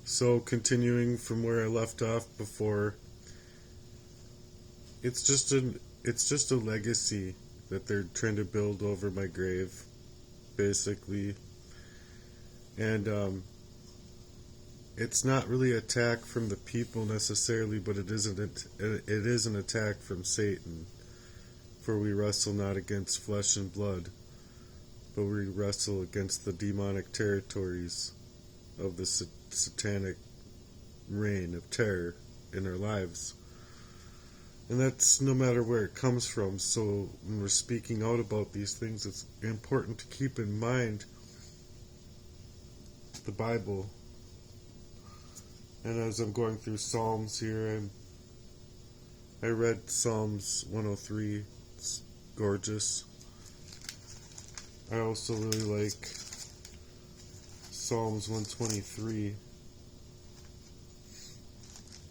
So continuing from where I left off before, it's just a legacy that they're trying to build over my grave, basically. And it's not really an attack from the people necessarily, but it is an attack from Satan. For we wrestle not against flesh and blood, but we wrestle against the demonic territories of the satanic reign of terror in our lives. And that's no matter where it comes from. So when we're speaking out about these things, it's important to keep in mind the Bible. And as I'm going through Psalms here, I read Psalms 103. It's gorgeous. I also really like Psalms 123.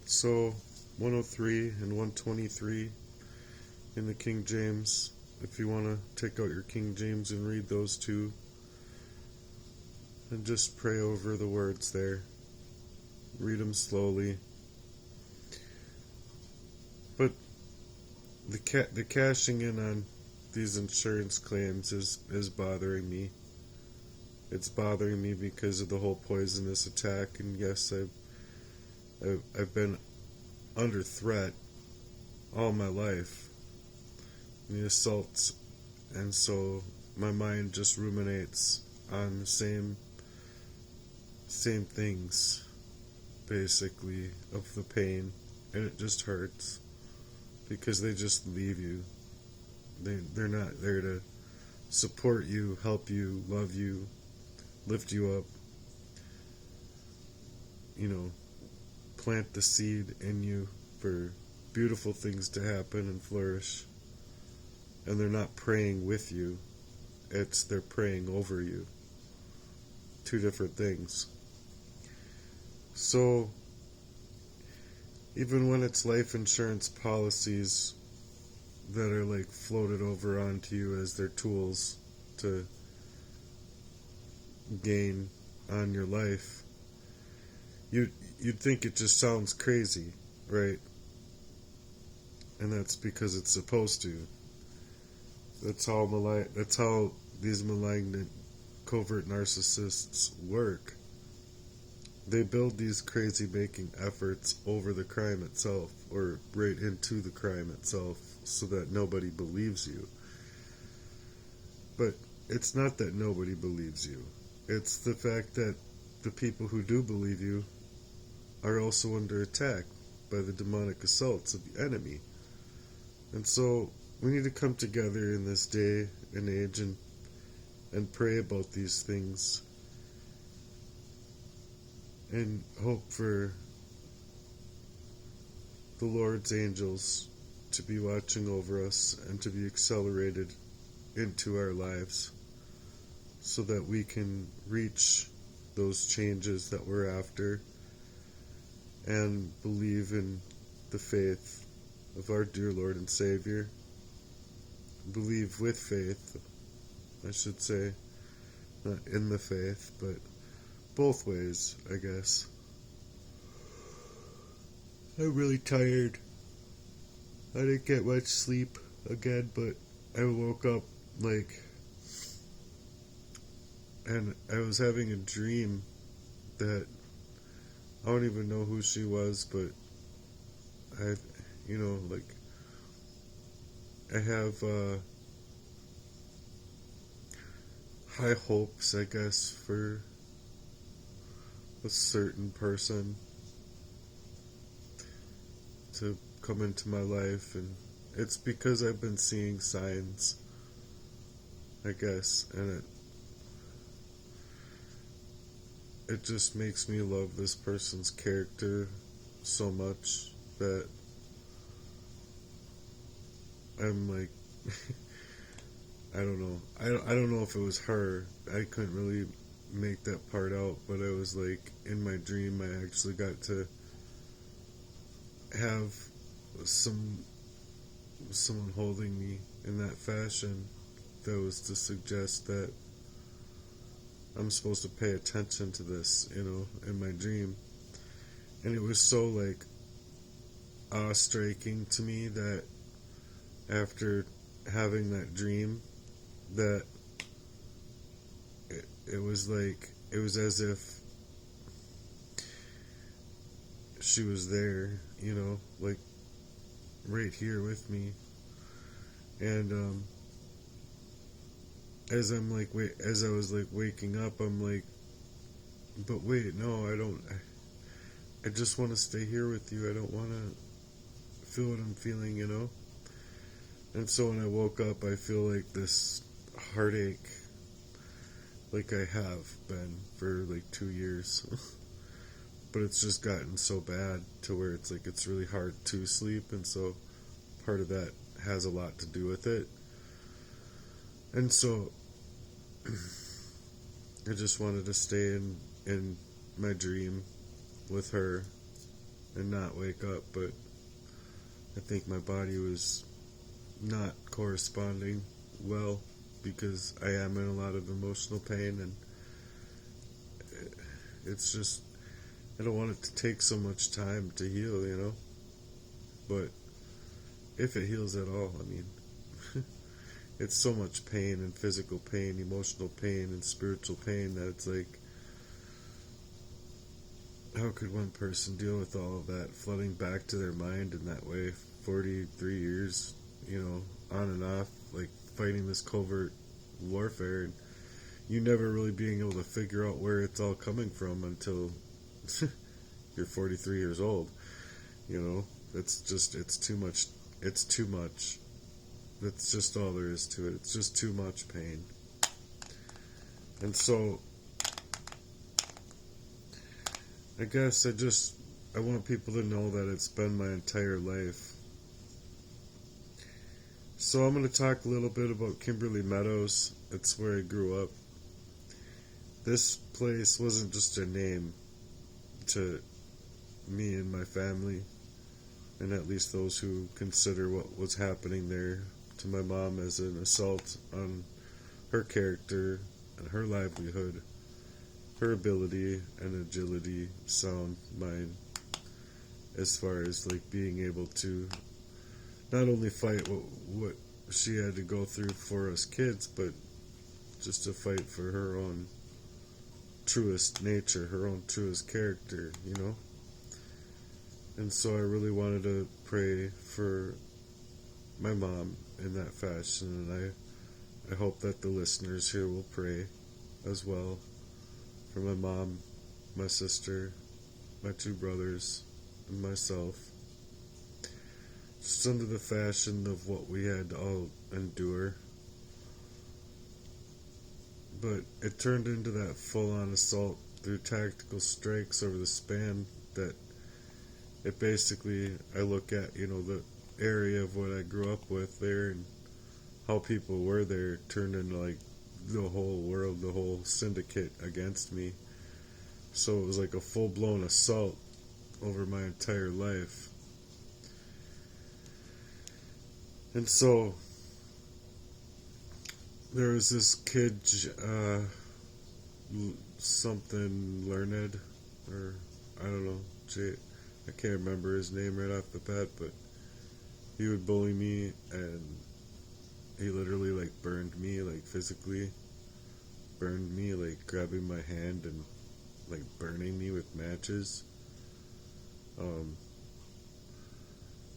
So 103 and 123 in the King James. If you want to take out your King James and read those two, and just pray over the words there. Read them slowly. But the cashing in on these insurance claims is bothering me. It's bothering me because of the whole poisonous attack, and yes, I've been under threat all my life, the assaults, and so my mind just ruminates on the same things, basically, of the pain, and it just hurts because they just leave you. They're not there to support you, help you, love you, lift you up, plant the seed in you for beautiful things to happen and flourish. And they're not praying with you, they're praying over you. Two different things. So even when it's life insurance policies that are like floated over onto you as their tools to gain on your life, you'd think it just sounds crazy, right? And that's because it's supposed to. That's how these malignant, covert narcissists work. They build these crazy-making efforts over the crime itself, or right into the crime itself, so that nobody believes you. But it's not that nobody believes you. It's the fact that the people who do believe you are also under attack by the demonic assaults of the enemy. And so we need to come together in this day and age and pray about these things and hope for the Lord's angels to be watching over us and to be accelerated into our lives so that we can reach those changes that we're after and believe in the faith of our dear Lord and Savior. Believe with faith, I should say. Not in the faith, but both ways, I guess. I'm really tired. I didn't get much sleep again, but I woke up and I was having a dream that I don't even know who she was, but I have high hopes, I guess, for a certain person to come into my life, and it's because I've been seeing signs, I guess, and it just makes me love this person's character so much that I'm like, I don't know. I don't know if it was her. I couldn't really make that part out, but I was like, in my dream, I actually got to have someone holding me in that fashion that was to suggest that I'm supposed to pay attention to this, in my dream. And it was so like awe-striking to me that after having that dream, that it was like, it was as if she was there, you know, like right here with me. And as I'm like, as I was like waking up, I'm like, but wait, no, I just want to stay here with you. I don't want to feel what I'm feeling, you know? And so when I woke up, I feel like this heartache, like I have been for like 2 years. But it's just gotten so bad to where it's like it's really hard to sleep, and so part of that has a lot to do with it. And so I just wanted to stay in my dream with her and not wake up, but I think my body was not corresponding well because I am in a lot of emotional pain, and it's just, I don't want it to take so much time to heal, you know? But if it heals at all, I mean, it's so much pain and physical pain, emotional pain, and spiritual pain that it's like, how could one person deal with all of that flooding back to their mind in that way? 43 years, you know, on and off, like fighting this covert warfare, and you never really being able to figure out where it's all coming from until you're 43 years old. You know, it's just, it's too much. It's too much. That's just all there is to it. It's just too much pain. And so I guess I want people to know that it's been my entire life. So I'm going to talk a little bit about Kimberly Meadows. It's where I grew up. This place wasn't just a name to me and my family, and at least those who consider what was happening there to my mom as an assault on her character and her livelihood, her ability and agility, sound mind, as far as like being able to not only fight what she had to go through for us kids, but just to fight for her own truest nature, her own truest character, you know? And so I really wanted to pray for my mom in that fashion, and I hope that the listeners here will pray as well for my mom, my sister, my 2 brothers, and myself, just under the fashion of what we had to all endure. But it turned into that full-on assault through tactical strikes over the span that it basically, I look at, you know, the area of what I grew up with there and how people were there turned into like the whole world, the whole syndicate against me. So it was like a full-blown assault over my entire life. And so there was this kid, something learned, or I don't know, I can't remember his name right off the bat, but he would bully me, and he literally like burned me, like physically burned me, like grabbing my hand and like burning me with matches.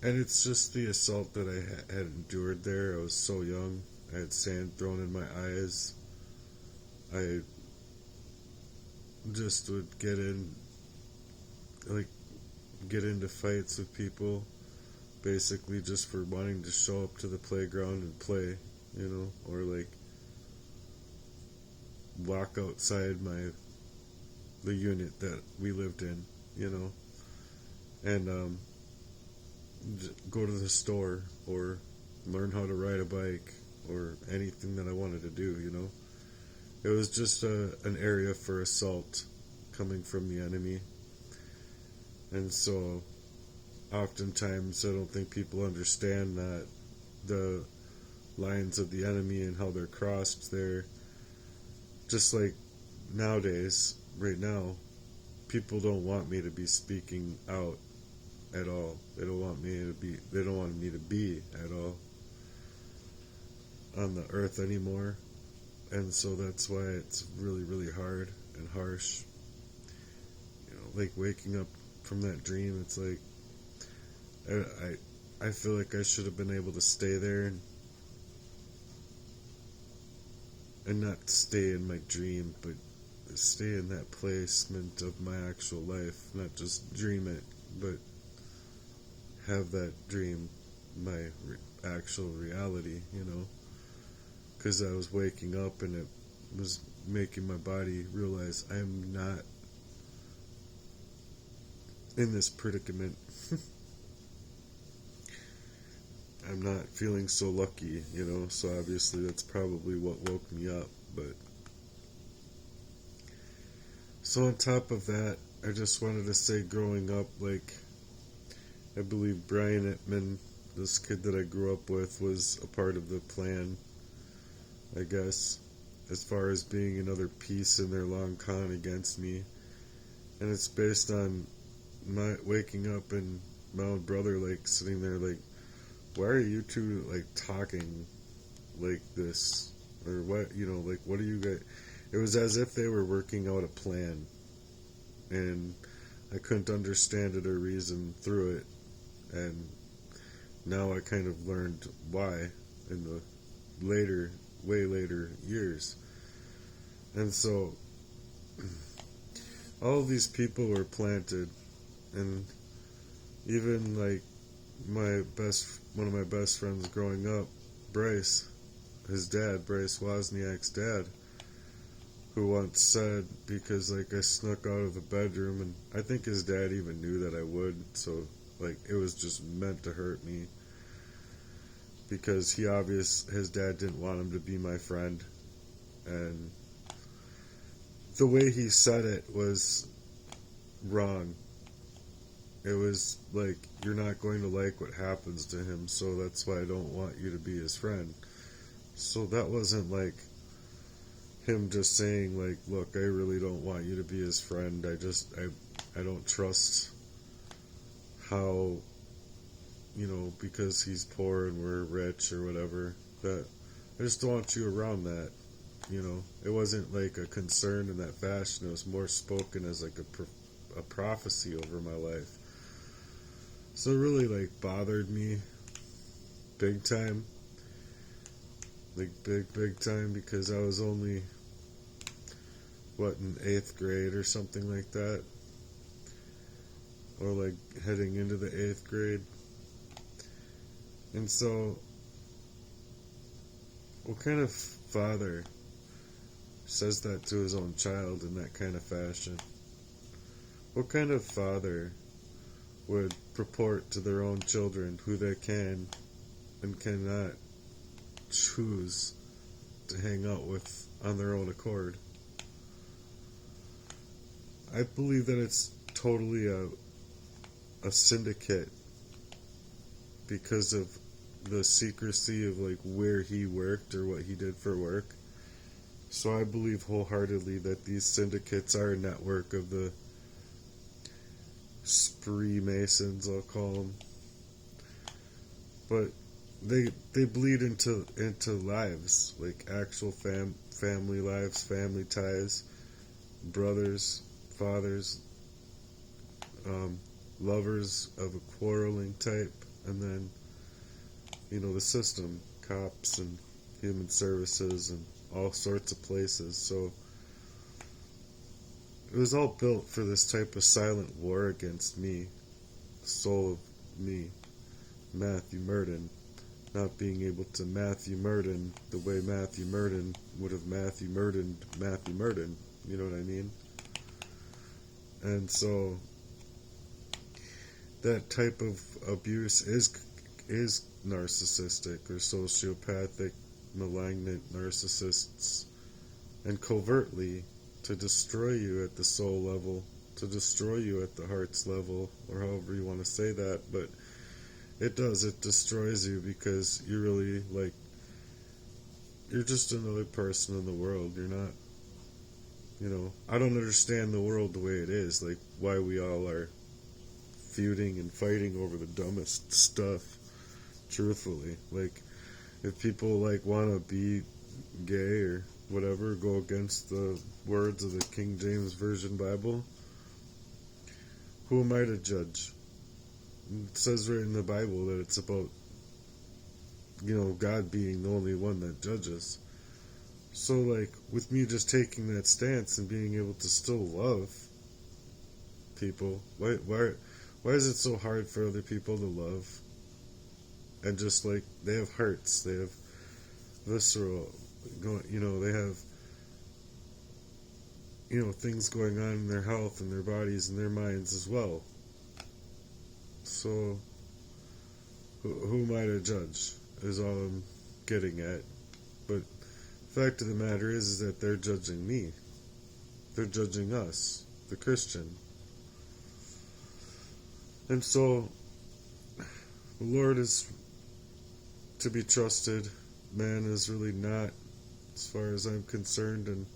And it's just the assault that I had endured there. I was so young. I had sand thrown in my eyes. I just would get into fights with people, basically just for wanting to show up to the playground and play, you know, or like walk outside the unit that we lived in, you know, and go to the store or learn how to ride a bike or anything that I wanted to do, you know. It was just an area for assault coming from the enemy. And so oftentimes I don't think people understand that the lines of the enemy and how they're crossed there. Just like nowadays, right now, people don't want me to be speaking out at all. They don't want me to be at all on the earth anymore. And so that's why it's really, really hard and harsh. Like waking up from that dream, it's like I feel like I should have been able to stay there and not stay in my dream, but stay in that placement of my actual life, not just dream it, but have that dream my actual reality, because I was waking up and it was making my body realize I'm not in this predicament. I'm not feeling so lucky, so obviously that's probably what woke me up. But so on top of that, I just wanted to say, growing up, like, I believe Brian Ittman, this kid that I grew up with, was a part of the plan, I guess, as far as being another piece in their long con against me. And it's based on my waking up and my own brother, like, sitting there, like, why are you two, like, talking like this? Or what, like, what are you guys... It was as if they were working out a plan, and I couldn't understand it or reason through it. And now I kind of learned why in the way later years. And so all of these people were planted, and even like one of my best friends growing up, Bryce, his dad, Bryce Wozniak's dad, who once said, because like I snuck out of the bedroom, and I think his dad even knew that I would, so like it was just meant to hurt me, because his dad didn't want him to be my friend, and the way he said it was wrong. It was like, you're not going to like what happens to him, so that's why I don't want you to be his friend. So that wasn't like him just saying, like, look, I really don't want you to be his friend. I don't trust how, because he's poor and we're rich or whatever, that I just don't want you around that. It wasn't like a concern in that fashion. It was more spoken as like a prophecy over my life. So it really like bothered me big time. Like big time, because I was only in 8th grade or something like that, or like heading into the 8th grade. And so what kind of father says that to his own child in that kind of fashion? What kind of father would purport to their own children who they can and cannot choose to hang out with on their own accord? I believe that it's totally a syndicate, because of the secrecy of like where he worked or what he did for work. So I believe wholeheartedly that these syndicates are a network of the spree masons, I'll call them. But they bleed into lives, like actual family lives, family ties, brothers, fathers, lovers of a quarreling type, and then the system, cops and human services and all sorts of places. So it was all built for this type of silent war against me, the soul of me, Matthew Murden, not being able to Matthew Murden the way Matthew Murden would have Matthew Murden, you know what I mean? And so that type of abuse is narcissistic or sociopathic, malignant narcissists, and covertly to destroy you at the soul level, to destroy you at the heart's level, or however you want to say that. But it destroys you, because you're really like, you're just another person in the world. You're I don't understand the world the way it is, like why we all are feuding and fighting over the dumbest stuff, truthfully. Like, if people like want to be gay or whatever, go against the words of the King James Version Bible, who am I to judge? It says right in the Bible that it's about, God being the only one that judges. So, like, with me just taking that stance and being able to still love people, why is it so hard for other people to love? And just, like, they have hearts, they have visceral, they have, things going on in their health and their bodies and their minds as well. So, who am I to judge, is all I'm getting at. But the fact of the matter is that they're judging me. They're judging us, the Christian. And so, the Lord is to be trusted. Man is really not, as far as I'm concerned. And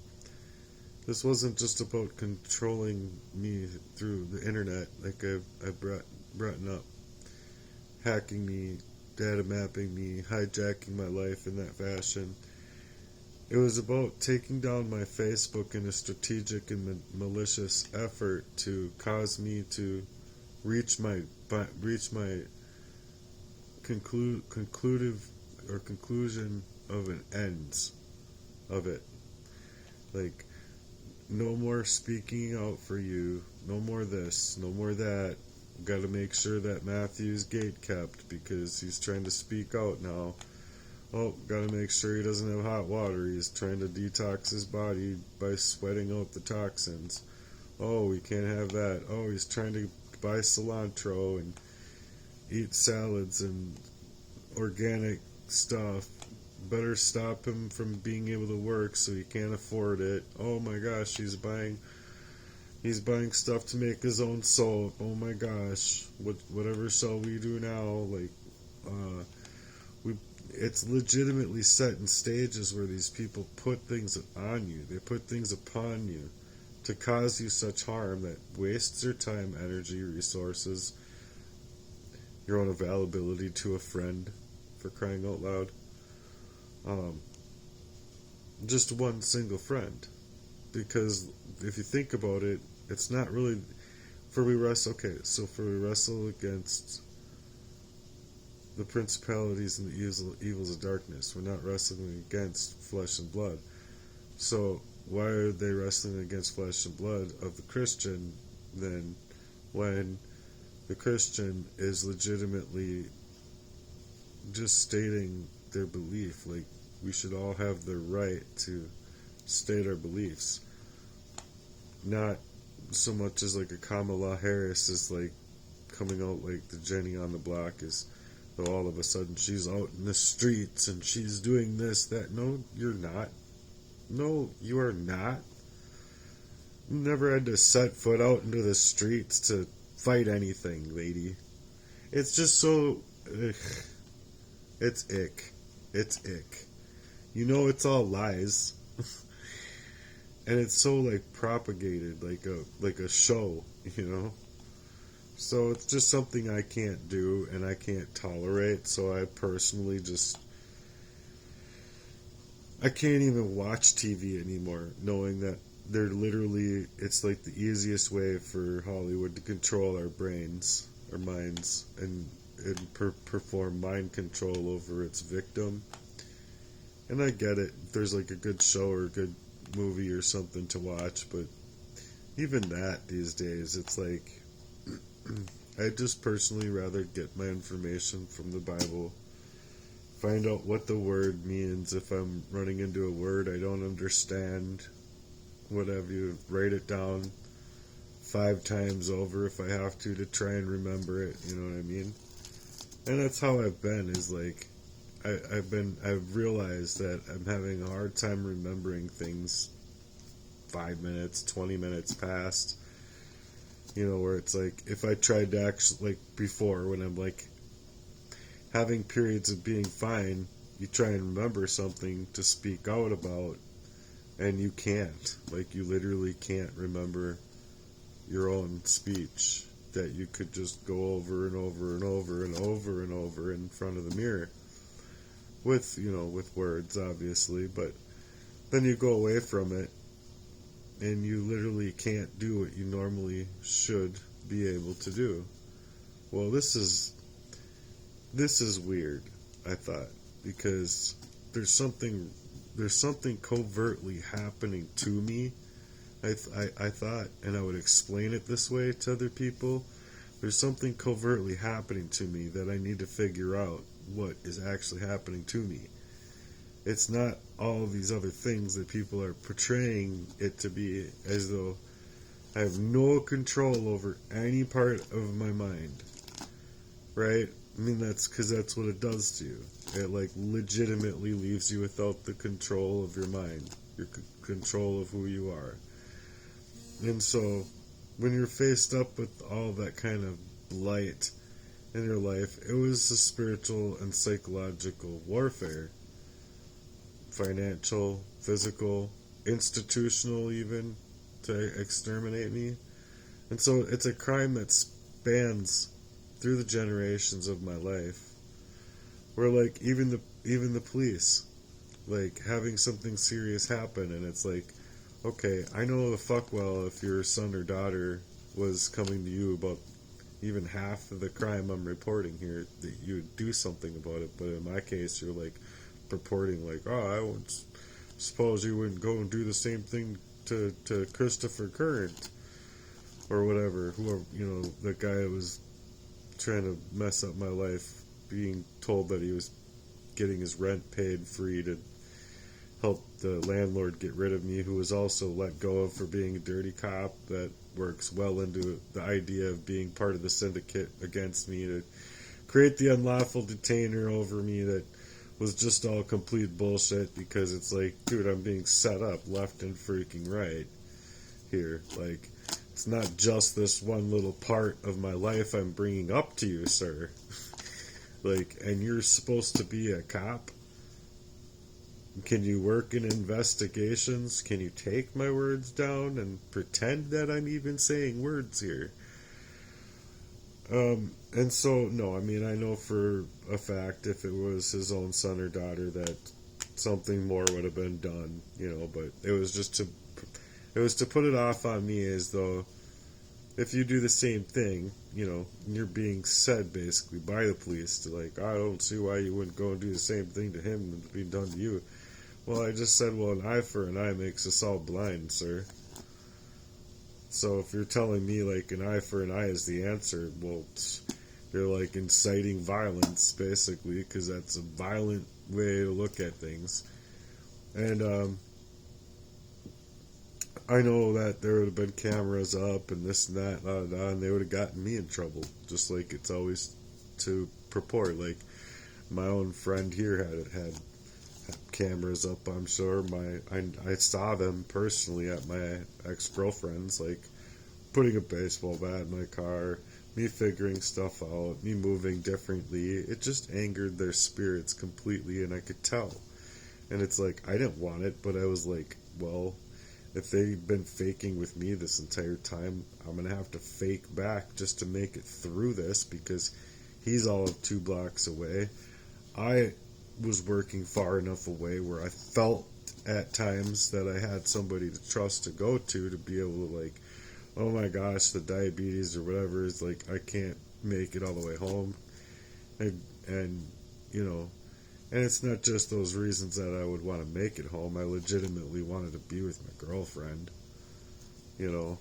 this wasn't just about controlling me through the internet, like I've brought up. Hacking me, data mapping me, hijacking my life in that fashion. It was about taking down my Facebook in a strategic and malicious effort to cause me to reach my conclusion of an ends of it. Like, no more speaking out for you, no more this, no more that. Got to make sure that Matthew's gate kept because he's trying to speak out now. Oh, got to make sure he doesn't have hot water. He's trying to detox his body by sweating out the toxins. Oh, we can't have that. Oh, he's trying to buy cilantro and eat salads and organic stuff. Better stop him from being able to work so he can't afford it. Oh my gosh, he's buying stuff to make his own soap. Oh my gosh, whatever shall we do now? Like, it's legitimately set in stages where these people put things on you. They put things upon you to cause you such harm that wastes your time, energy, resources, your own availability to a friend, for crying out loud. Just one single friend. Because if you think about it, it's not really for we wrestle against the principalities and the evils of darkness. We're not wrestling against flesh and blood. So why are they wrestling against flesh and blood of the Christian then, when the Christian is legitimately just stating their belief? Like, we should all have the right to state our beliefs. Not so much as like a Kamala Harris is like coming out like the Jenny on the block is, though all of a sudden she's out in the streets and she's doing this, that. No, you're not. No, you are not. You never had to set foot out into the streets to fight anything, lady. It's just so, it's ick. It's ick. It's all lies. And it's so like propagated like a show, So it's just something I can't do and I can't tolerate. So I personally I can't even watch TV anymore, knowing that it's like the easiest way for Hollywood to control our brains, our minds, and perform mind control over its victim. And I get it. If there's like a good show or a good movie or something to watch, but even that these days, it's like I'd just personally rather get my information from the Bible, find out what the word means. If I'm running into a word I don't understand, whatever, you write it down 5 times over if I have to try and remember it, you know what I mean? And that's how I've been, is like I've realized that I'm having a hard time remembering things 5 minutes, 20 minutes past, where it's like, if I tried to actually, like before, when I'm like having periods of being fine, you try and remember something to speak out about, and you can't. Like, you literally can't remember your own speech that you could just go over and over and over and over and over in front of the mirror with, with words, obviously, but then you go away from it and you literally can't do what you normally should be able to do. Well, this is weird, I thought, because there's something covertly happening to me. I thought, and I would explain it this way to other people, there's something covertly happening to me that I need to figure out what is actually happening to me. It's not all these other things that people are portraying it to be, as though I have no control over any part of my mind, right? I mean, that's because that's what it does to you. It, like, legitimately leaves you without the control of your mind, your control of who you are. And so, when you're faced up with all that kind of blight in your life, it was a spiritual and psychological warfare. Financial, physical, institutional even, to exterminate me. And so it's a crime that spans through the generations of my life. Where, like, even the police, like, having something serious happen, and it's like, okay, I know the fuck well if your son or daughter was coming to you about even half of the crime I'm reporting here, that you would do something about it. But in my case, you're like purporting like, oh, I would suppose you wouldn't go and do the same thing to Christopher Current or whatever, whoever, the guy that was trying to mess up my life, being told that he was getting his rent paid free to help the landlord get rid of me, who was also let go of for being a dirty cop that works well into the idea of being part of the syndicate against me to create the unlawful detainer over me that was just all complete bullshit, because it's like, dude, I'm being set up left and freaking right here. Like, it's not just this one little part of my life I'm bringing up to you, sir. Like, and you're supposed to be a cop? Can you work in investigations? Can you take my words down and pretend that I'm even saying words here? And so, no, I mean, I know for a fact if it was his own son or daughter that something more would have been done, but it was to put it off on me, as though if you do the same thing, you're being said basically by the police to, like, I don't see why you wouldn't go and do the same thing to him that's being done to you. Well, I just said, well, an eye for an eye makes us all blind, sir. So if you're telling me, like, an eye for an eye is the answer, well, you're, like, inciting violence, basically, because that's a violent way to look at things. And, I know that there would have been cameras up and this and that, and they would have gotten me in trouble, just like it's always to purport. Like, my own friend here had cameras up, I'm sure. I saw them personally at my ex-girlfriend's, like, putting a baseball bat in my car, me figuring stuff out, me moving differently. It just angered their spirits completely, and I could tell. And it's like, I didn't want it, but I was like, well, if they've been faking with me this entire time, I'm going to have to fake back just to make it through this, because he's all of 2 blocks away. I was working far enough away where I felt at times that I had somebody to trust to go to be able to, like, oh my gosh, the diabetes or whatever is like, I can't make it all the way home. And and it's not just those reasons that I would want to make it home. I legitimately wanted to be with my girlfriend, and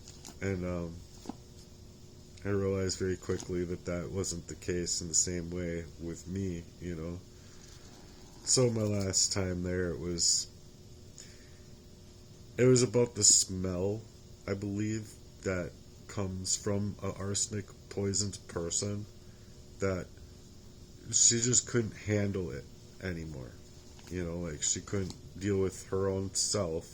I realized very quickly that wasn't the case in the same way with me, So my last time there, it was about the smell, I believe, that comes from an arsenic poisoned person, that she just couldn't handle it anymore. Like, she couldn't deal with her own self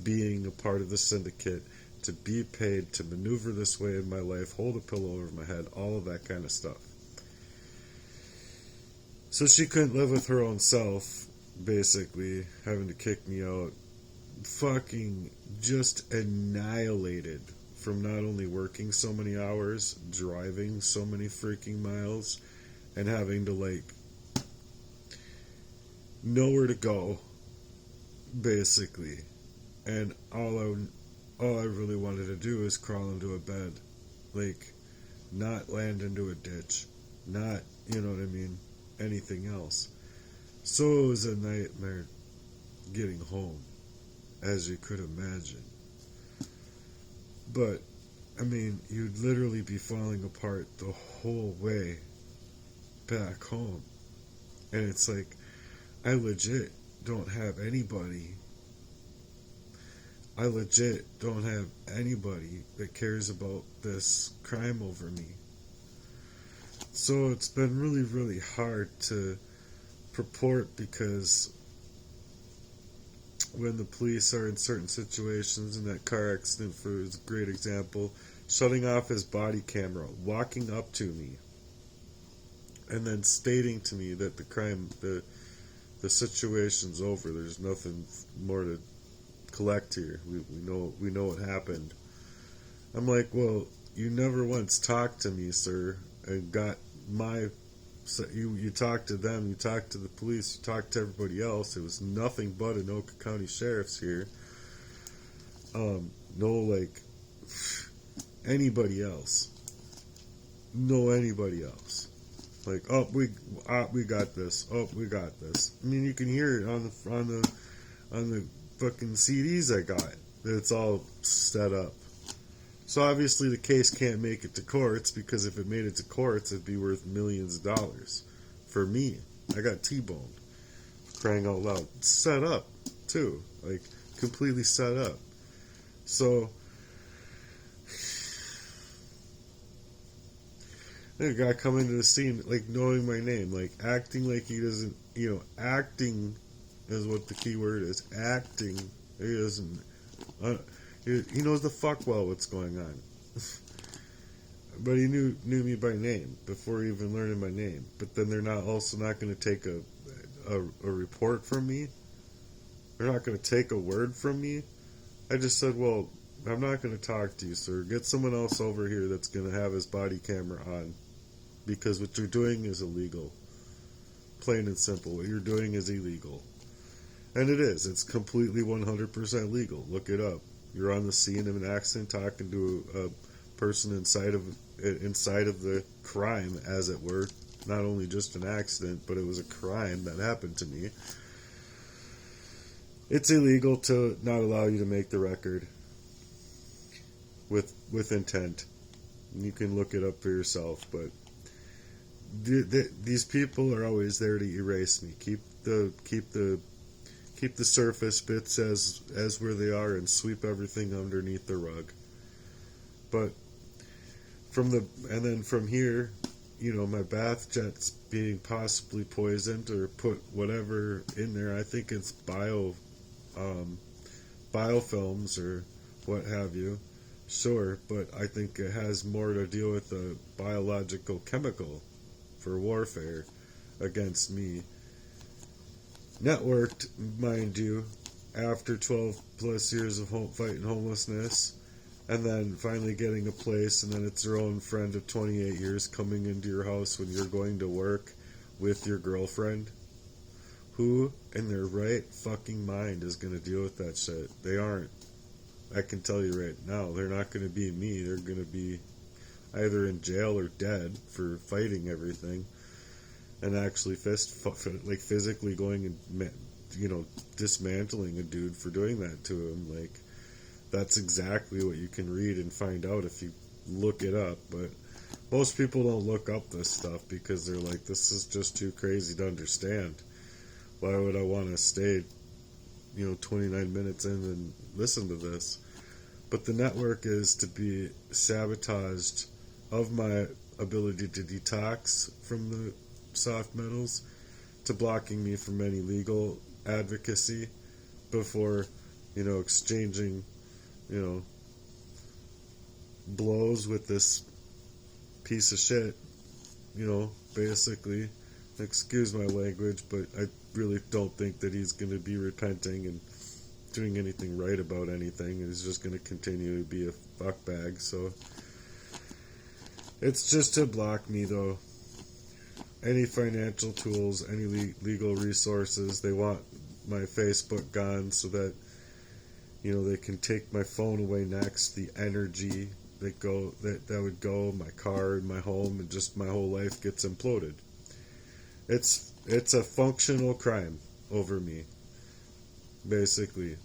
being a part of the syndicate, to be paid to maneuver this way in my life, hold a pillow over my head, all of that kind of stuff. So she couldn't live with her own self, basically, having to kick me out, fucking just annihilated from not only working so many hours, driving so many freaking miles, and having to like nowhere to go, basically. And all I really wanted to do is crawl into a bed, like not land into a ditch, not, you know what I mean, anything else. So it was a nightmare getting home, as you could imagine. But I mean, you'd literally be falling apart the whole way back home. And it's like, I legit don't have anybody. I legit don't have anybody that cares about this crime over me. So it's been really, really hard to purport, because when the police are in certain situations, and that car accident for is a great example, shutting off his body camera, walking up to me, and then stating to me that the situation's over. There's nothing more to collect here. We know what happened. I'm like, well, you never once talked to me, sir, and got my. You talked to them, you talked to the police, you talked to everybody else. It was nothing but Anoka County Sheriff's here. No, like, anybody else. No anybody else. Like, oh, we got this. Oh, we got this. I mean, you can hear it on the fucking CDs I got. It's all set up. So obviously the case can't make it to courts, because if it made it to courts, it'd be worth millions of dollars. For me, I got T-boned. Crying out loud. Set up, too. Like, completely set up. So, the guy coming to the scene, like, knowing my name, like, acting like he doesn't, acting is what the key word is. Acting. He doesn't, he knows the fuck well what's going on. But he knew me by name before even learning my name. But then they're also not going to take a report from me. They're not going to take a word from me. I just said, well, I'm not going to talk to you, sir. Get someone else over here that's going to have his body camera on. Because what you're doing is illegal. Plain and simple. What you're doing is illegal. And it is. It's completely 100% legal. Look it up. You're on the scene of an accident talking to a person inside of the crime, as it were. Not only just an accident, but it was a crime that happened to me. It's illegal to not allow you to make the record with intent. You can look it up for yourself, but these people are always there to erase me. Keep the surface bits as where they are, and sweep everything underneath the rug. But from here, my bath jets being possibly poisoned or put whatever in there. I think it's biofilms or what have you. Sure, but I think it has more to deal with the biological chemical for warfare against me. Networked, mind you, after 12 plus years of fighting homelessness, and then finally getting a place, and then it's your own friend of 28 years coming into your house when you're going to work with your girlfriend. Who in their right fucking mind is going to deal with that shit? They aren't. I can tell you right now, they're not going to be me. They're going to be either in jail or dead for fighting everything. And actually physically going and, dismantling a dude for doing that to him. Like, that's exactly what you can read and find out if you look it up. But most people don't look up this stuff because they're like, this is just too crazy to understand. Why would I want to stay, 29 minutes in and listen to this? But the network is to be sabotaged of my ability to detox from the soft metals, to blocking me from any legal advocacy before, exchanging, blows with this piece of shit, basically. Excuse my language, but I really don't think that he's going to be repenting and doing anything right about anything. He's just going to continue to be a fuckbag. So it's just to block me, though. Any financial tools, any legal resources, they want my Facebook gone so that, you know, they can take my phone away next. The energy that would go, my car and my home, and just my whole life gets imploded. It's a functional crime over me, basically.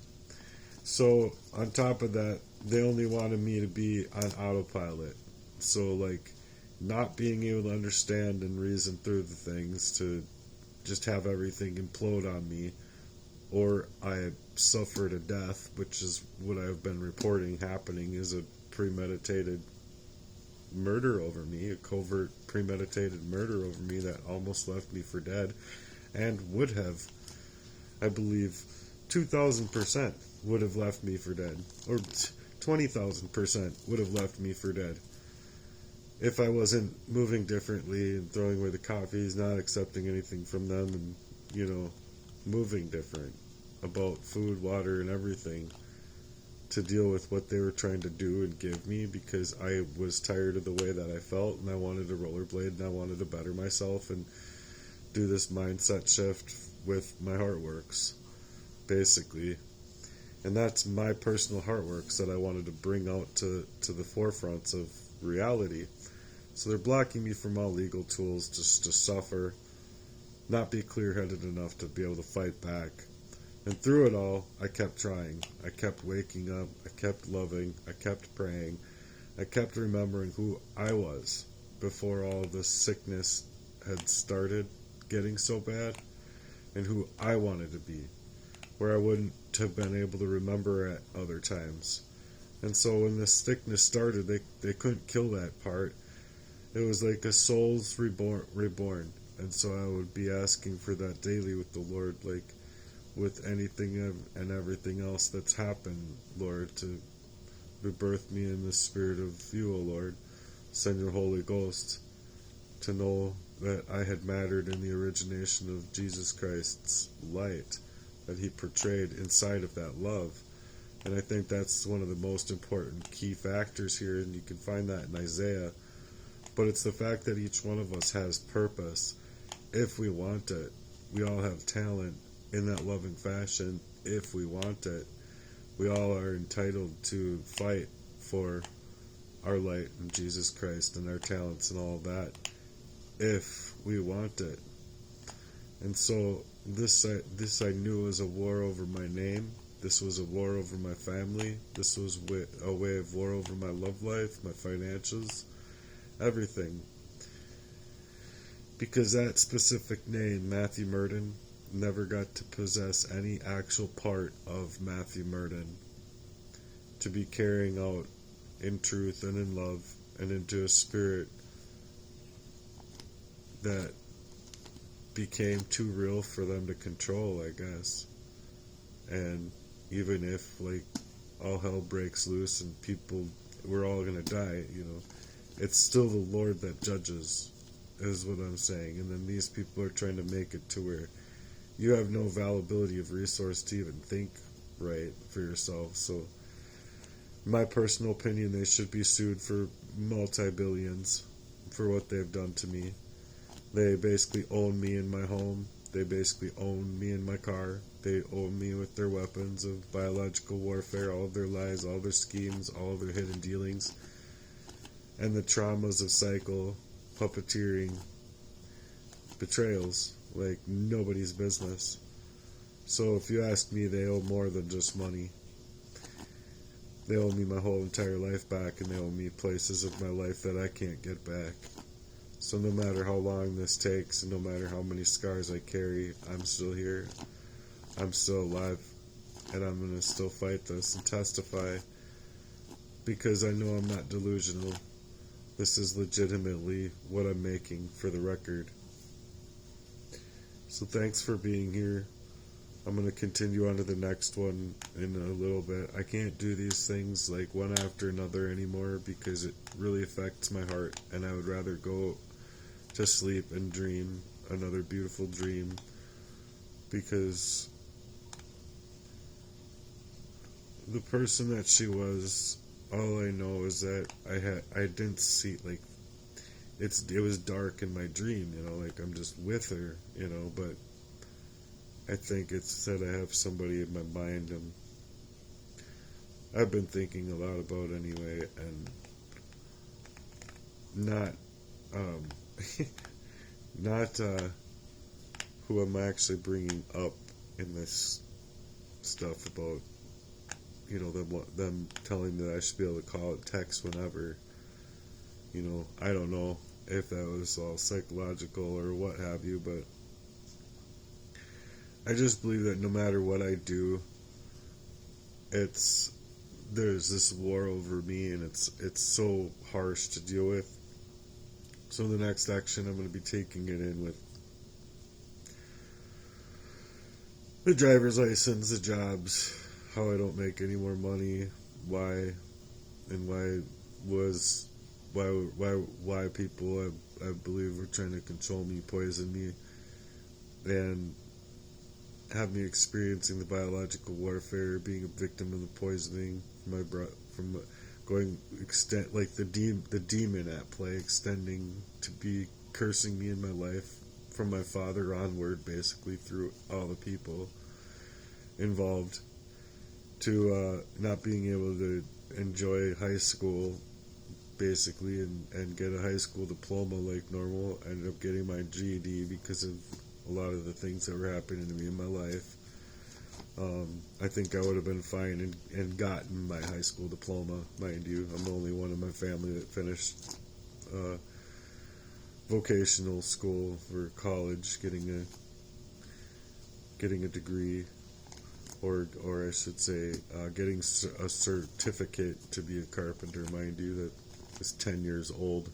So on top of that, they only wanted me to be on autopilot. So like, not being able to understand and reason through the things, to just have everything implode on me, or I suffered a death, which is what I've been reporting happening, is a premeditated murder over me, a covert premeditated murder over me that almost left me for dead, and would have, I believe, 2,000% would have left me for dead, or 20,000% would have left me for dead. If I wasn't moving differently and throwing away the coffees, not accepting anything from them, and, you know, moving different about food, water, and everything to deal with what they were trying to do and give me, because I was tired of the way that I felt, and I wanted to rollerblade, and I wanted to better myself and do this mindset shift with my heartworks, basically. And that's my personal heartworks that I wanted to bring out to the forefronts of reality. So they're blocking me from all legal tools just to suffer, not be clear-headed enough to be able to fight back. And through it all, I kept trying. I kept waking up. I kept loving. I kept praying. I kept remembering who I was before all this sickness had started getting so bad, and who I wanted to be, where I wouldn't have been able to remember at other times. And so when this sickness started, they couldn't kill that part. It was like a soul's reborn. And so I would be asking for that daily with the Lord, like with anything and everything else that's happened, Lord, to rebirth me in the spirit of you, O Lord. Send your Holy Ghost to know that I had mattered in the origination of Jesus Christ's light that he portrayed inside of that love. And I think that's one of the most important key factors here, and you can find that in Isaiah. But it's the fact that each one of us has purpose if we want it. We all have talent in that loving fashion if we want it. We all are entitled to fight for our light in Jesus Christ and our talents and all that if we want it. And so this I knew was a war over my name. This was a war over my family. This was a way of war over my love life, my financials, everything. Because that specific name, Matthew Murden, never got to possess any actual part of Matthew Murden to be carrying out in truth and in love and into a spirit that became too real for them to control, I guess. And even if, like, all hell breaks loose and we're all gonna die, you know, it's still the Lord that judges, is what I'm saying. And then these people are trying to make it to where you have no availability of resource to even think right for yourself. So, in my personal opinion, they should be sued for multi-billions for what they've done to me. They basically own me in my home. They basically own me in my car. They own me with their weapons of biological warfare, all of their lies, all their schemes, all of their hidden dealings, and the traumas of cycle, puppeteering, betrayals, like nobody's business. So if you ask me, they owe more than just money. They owe me my whole entire life back, and they owe me places of my life that I can't get back. So no matter how long this takes, and no matter how many scars I carry, I'm still here. I'm still alive, and I'm going to still fight this and testify, because I know I'm not delusional. This is legitimately what I'm making for the record. So thanks for being here. I'm going to continue on to the next one in a little bit. I can't do these things like one after another anymore because it really affects my heart, and I would rather go to sleep and dream another beautiful dream, because the person that she was, all I know is that I didn't see, like, it was dark in my dream, like I'm just with her, but I think it's that I have somebody in my mind, and I've been thinking a lot about anyway, and not um, not who I'm actually bringing up in this stuff about, them telling me that I should be able to call it text whenever. I don't know if that was all psychological or what have you, but I just believe that no matter what I do, there's this war over me, and it's so harsh to deal with. So the next action, I'm going to be taking it in with the driver's license, the jobs, how I don't make any more money, why people I believe were trying to control me, poison me, and have me experiencing the biological warfare, being a victim of the poisoning from going extent, like the demon at play, extending to be cursing me in my life from my father onward, basically through all the people involved, to not being able to enjoy high school, basically, and get a high school diploma like normal. I ended up getting my GED because of a lot of the things that were happening to me in my life. I think I would have been fine and gotten my high school diploma, mind you. I'm the only one in my family that finished vocational school for college, getting a degree, or I should say, getting a certificate to be a carpenter, mind you, that is 10 years old.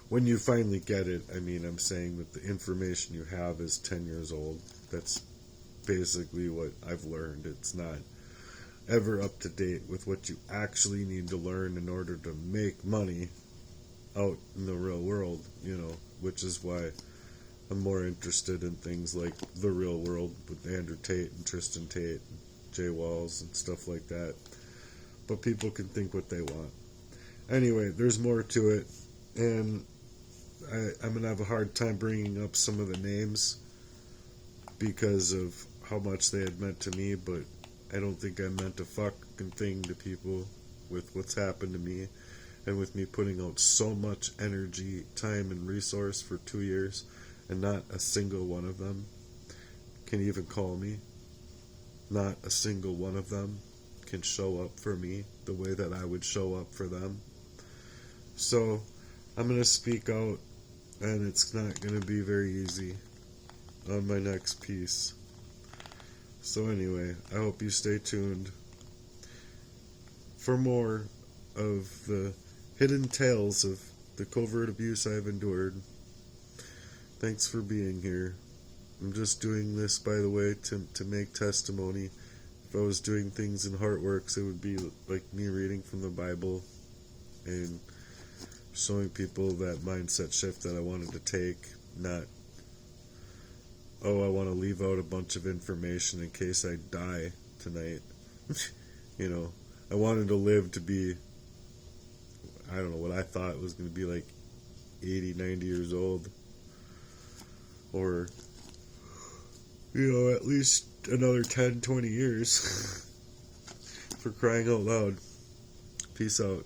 When you finally get it, I'm saying that the information you have is 10 years old. That's basically what I've learned. It's not ever up to date with what you actually need to learn in order to make money out in the real world, which is why I'm more interested in things like the real world with Andrew Tate and Tristan Tate and Jay Walls and stuff like that. But people can think what they want. Anyway, there's more to it, and I'm going to have a hard time bringing up some of the names because of how much they had meant to me, but I don't think I meant a fucking thing to people with what's happened to me, and with me putting out so much energy, time, and resource for 2 years, and not a single one of them can even call me. Not a single one of them can show up for me the way that I would show up for them. So I'm going to speak out, and it's not going to be very easy on my next piece. So anyway, I hope you stay tuned for more of the hidden tales of the covert abuse I've endured. Thanks for being here. I'm just doing this, by the way, to make testimony. If I was doing things in Heartworks, it would be like me reading from the Bible and showing people that mindset shift that I wanted to take, not, I want to leave out a bunch of information in case I die tonight. I wanted to live to be, I don't know what I thought it was going to be, like 80, 90 years old. Or, at least another 10, 20 years. For crying out loud. Peace out.